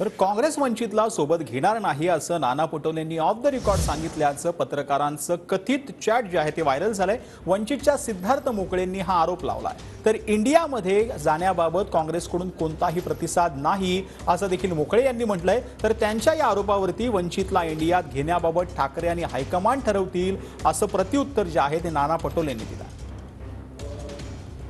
तर काँग्रेस वंचितला सोबत घेणार नाही असं नाना पटोलेंनी ऑफ द रेकॉर्ड सांगितल्याचं पत्रकारांचं कथित चॅट जे आहे ते व्हायरल झालंय। वंचितच्या सिद्धार्थ मोकळेंनी हा आरोप लावलाय। तर इंडियामध्ये जाण्याबाबत काँग्रेसकडून कोणताही प्रतिसाद नाही असं देखील मोकळे यांनी म्हटलंय। तर त्यांच्या या आरोपावरती वंचितला इंडियात घेण्याबाबत ठाकरे आणि हायकमांड ठरवतील असं प्रत्युत्तर जे आहे ते नाना पटोलेंनी दिलं।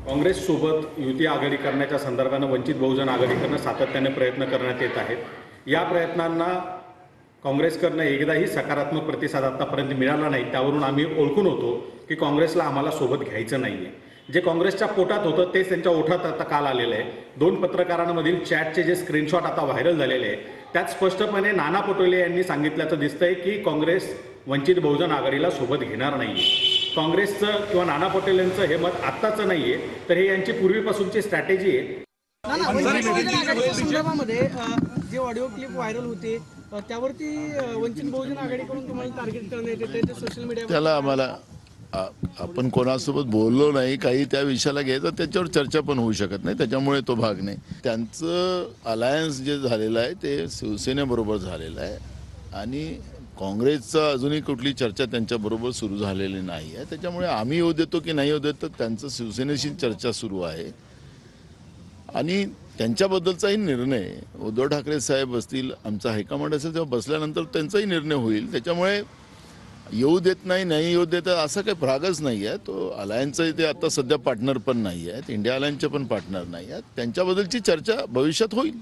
काँग्रेस सोबत युती आघाडी करण्याच्या संदर्भाने वंचित बहुजन आघाडीकडून सातत्याने प्रयत्न करण्यात येत आहेत। या प्रयत्नांना काँग्रेसकडून एकदाही सकारात्मक प्रतिसाद आतापर्यंत मिळाला नाही। त्यावरून आम्ही ओळखून होतो की काँग्रेसला आम्हाला सोबत घ्यायचं नाहीये। जे काँग्रेसच्या पोटात होतं तेच त्यांच्या ओठात आता काल आलेलं आहे। दोन पत्रकारांमधील चॅटचे जे स्क्रीनशॉट आता व्हायरल झालेले आहे त्यात स्पष्टपणे नाना पटोले यांनी सांगितल्याचं दिसतंय की काँग्रेस वंचित बहुजन आघाडीला सोबत घेणार नाहीये। काँग्रेसचं किंवा नाना पटोलेंचं हे मत आत्ताचं नाहीये, तर हे यांची पूर्वीपासूनची स्ट्रॅटेजी आहे। संदर्भामध्ये जे ऑडिओ क्लिप व्हायरल होते त्यावरती वंचित बहुजन आघाडीकडून तुम्हाला टार्गेट करण्यात येते ते सोशल मीडिया त्याला आम्हाला आपण कोणासोबत बोललो नाही काही त्या विषयाला घ्यायचं त्याच्यावर चर्चा पण होऊ शकत नाही, त्याच्यामुळे तो भाग नाही। त्यांचं अलायन्स जे झालेलं आहे ते शिवसेनेबरोबर झालेलं आहे आणि काँग्रेसचा अजूनही कुठली चर्चा त्यांच्याबरोबर सुरू झालेली नाही आहे। त्याच्यामुळे आम्ही येऊ देतो की नाही येऊ देतो त्यांचं शिवसेनेशी चर्चा सुरू आहे आणि त्यांच्याबद्दलचाही निर्णय उद्धव ठाकरे साहेब असतील, आमचा हायकमांड असेल तेव्हा बसल्यानंतर त्यांचाही निर्णय होईल। त्याच्यामुळे येऊ देत नाही येऊ देत असा काही भागच नाही आहे। तो अलायन्सचे ते आता सध्या पार्टनर पण नाही आहेत, इंडिया अलायन्सचे पण पार्टनर नाही आहेत, त्यांच्याबद्दलची चर्चा भविष्यात होईल।